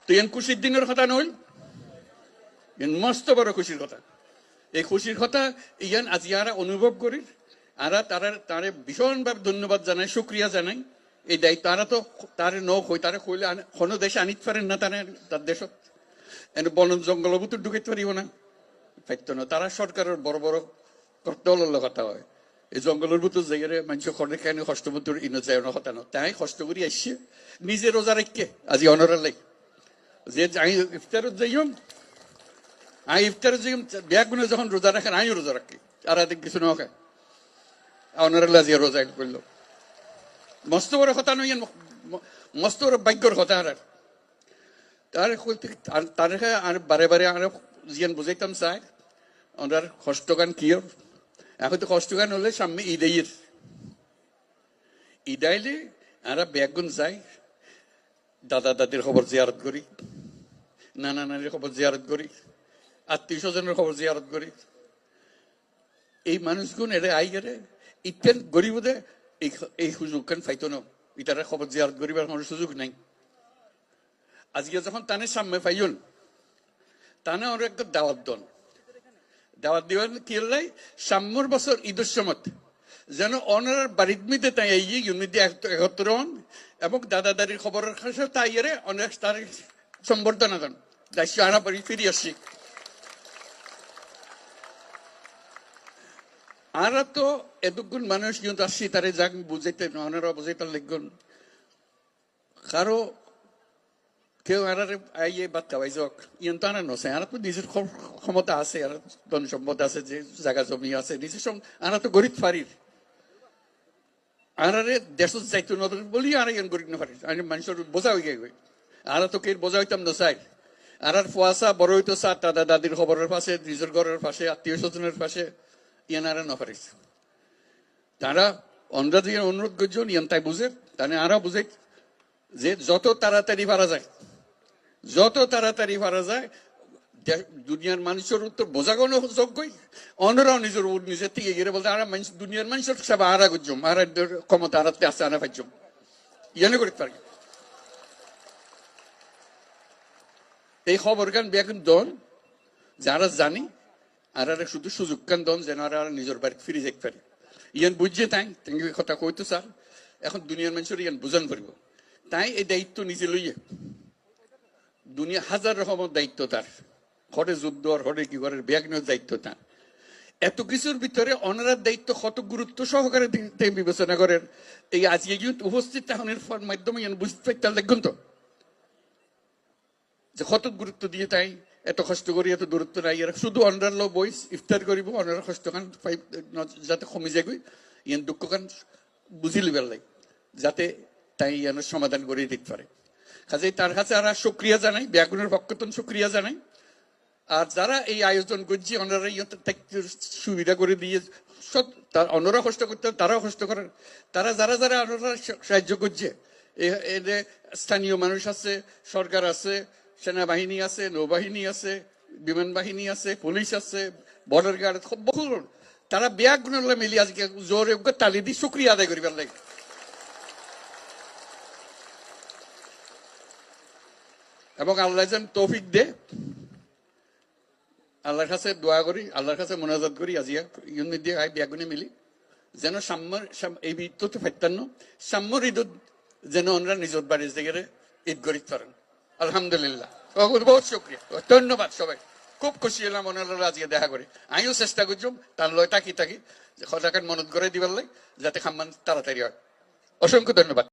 তো ইয়ান খুশির দিনের কথা নইল, ইয়ান মস্ত বড় খুশির কথা। এই খুশির কথা ইয়ান আজি আরা অনুভব করি, আরা তারে ভীষণভাবে ধন্যবাদ জানাই, শুক্রিয়া জানাই। এই দায়িত্ব তারা তো তারে ন হই, তারে কইলে কোনো দেশে আনিতে পারেন না, তার দেশত এনে বন জঙ্গল ভিতর ঢুকাইতে পারিব না, পাইতো না। তারা সরকারের বড় বড় দলের কথা হয়, এই জঙ্গলের ভিতর জায়গায় মানুষ খনে খানে কষ্ট ভিতর ইনো যায় না কথা না। তাই কষ্ট করি আসছে নিজে রোজা রেখে আজি অনরের লাই যে আমি ইফতারত যাইম, আমি ইফতারত যাইম ব্যাগুনে যখন রোজা রাখেন আমিও রোজা রাখি, আর এদিক কিছু না খায় অনরের আজি রোজা করলো। মস্ত বড় কথা নই, মস্ত বড় ভাগ্যর কথা। তার আর বারে বারে আর জিয়ান বুঝাইতাম চাই ওনার কষ্টগান কি। এখন তো কষ্টগান হলে সামনে ঈদের ঈদাইলে আমরা ব্যাগুন যাই, দাদা দাদির খবর জিয়ারত করি, নানা নানির খবর জিয়ারত করি, আত্মীয় স্বজনের খবর জিয়ারত করি। এই মানুষগুন এরা আই গেলে ইতেন গরিবদে এই সুযোগ খান পাইতো না, ইটারা খবর জিয়ারত করিবার কোনো সুযোগ নাই। আজকে যখন তানে সামনে পাইন তানে ওর একটা দাওয়াত দন, দাওয়াত দিবেন কি হলাই সাম্যর বছর ঈদের সময় যেন অনার বাড়ির মধ্যে তাই এই ইউনিটি একত্র হন এবং দাদা দাদির খবরের কাছে তাই এর অনেক তার সম্বর্ধনা দেন। দায়িত্ব আনা বাড়ি ফিরে আসছি। আর তো এতক্ষণ মানুষ কিন্তু আসছি তারে যাক বুঝাইতে ওনারা বুঝাইতে লিখবেন কারো কেউ আর আইয়ে বাচ্চা পাই যাক ইন তো আনা নছে। আর তো নিজের ক্ষমতা আছে, আর ধন সম্পদ আছে, যে জায়গা জমি আছে নিজের সঙ্গে আর তো গরিব ফারির আর দেশ যাইতো না বলি আর গরিব না পারি মানুষের বোঝা হয়ে গেছে। আর তো কে বোঝা হইতাম না চাই আর ফুয়াশা বড় হইতো চা দাদা দাদির খবরের পাশে, নিজের ঘরের পাশে, আত্মীয় স্বজনের পাশে ইয়ান আর না পারিস। তারা অন্যরা যে অনুরোধ করছেন ইয়ান তাই বুঝে তাহলে আরো বুঝে যে যত তাড়াতাড়ি পারা যায়, যত তাড়াতাড়ি পারা যায় দুনিয়ার মানুষের উত্তর বোঝাগণ যোগ্যই অন্যরাও নিজের নিজের থেকে গিয়ে বলতে আর দুনিয়ার মানুষের সব আরা করছম আর ক্ষমতা আরাতে আসতে আনা পাইছম ইয়ানে করতে পারি। এই খবর গান বেগুন দন যারা জানি আর শুধু সুযোগ কান দন যেন আর নিজের বাড়ি ফিরে যেতে পারে। ইয়ান বুঝছে তাই কথা কইতো স্যার এখন দুনিয়ার মানুষের ইয়ান বুঝান পারব। তাই এই দায়িত্ব নিজে লইয়ে দুনিয়া হাজার রকমের দায়িত্ব তার, হরে যুদ্ধ আর হরে কি করে ব্যাগনের দায়িত্ব তার। এত কিছুর ভিতরে অনারার দায়িত্ব কত গুরুত্ব সহকারে বিবেচনা করেন। এই আজকে কিন্তু উপস্থিত থাকার মাধ্যমে বুঝতে পারতে দেখুন তো যে কত গুরুত্ব দিয়ে তাই এত কষ্ট করি, এত দূরত্ব নাই। এরা শুধু অনার লো বইস ইফতার করিব অনার কষ্ট খান যাতে কমে যায় ইয়ান দুঃখ খান বুঝি লিবার লাই যাতে তাই ইয়ানোর সমাধান করে দিতে পারে। কাজেই তার কাছে আর শুক্রিয়া জানাই, ব্যাগুনের পক্ষতন শুক্রিয়া জানাই। আর যারা এই আয়োজন করছে ওনারা সুবিধা করে দিয়ে সব অন্যরা কষ্ট করতে তারাও কষ্ট করেন। তারা যারা যারা ওনারা সাহায্য করছে স্থানীয় মানুষ আছে, সরকার আছে, সেনাবাহিনী আছে, নৌবাহিনী আছে, বিমান বাহিনী আছে, পুলিশ আছে, বর্ডার গার্ড বহু তারা ব্যাগুনের মিলি আজকে জোরে তালি দিয়ে শুক্রিয়া আদায় করিবার লাগে। এবং আল্লাহ যেন তৌফিক দে, আল্লাহর কাছে দোয়া করি, আল্লাহর কাছে মোনাজাত করি আজিয়া ইউনিট দিয়ে ব্যাগুনে মিলি যেন সাম্যর এই ঈদ তো ফাইতান্ন সাম্যর ঈদ যেন ওনারা নিজের বাড়ির জায়গায় ঈদ করিতে পারেন। আলহামদুলিল্লাহ, বহুত শুক্রিয়া, ধন্যবাদ সবাই। খুব খুশি হলাম ওনারা আজকে দেখা করে। আমিও চেষ্টা করছিলাম তার লয় তাকি যে কথাকে মনত করে দিবার লাই যাতে খাম্মান তাড়াতাড়ি হয়। অসংখ্য ধন্যবাদ।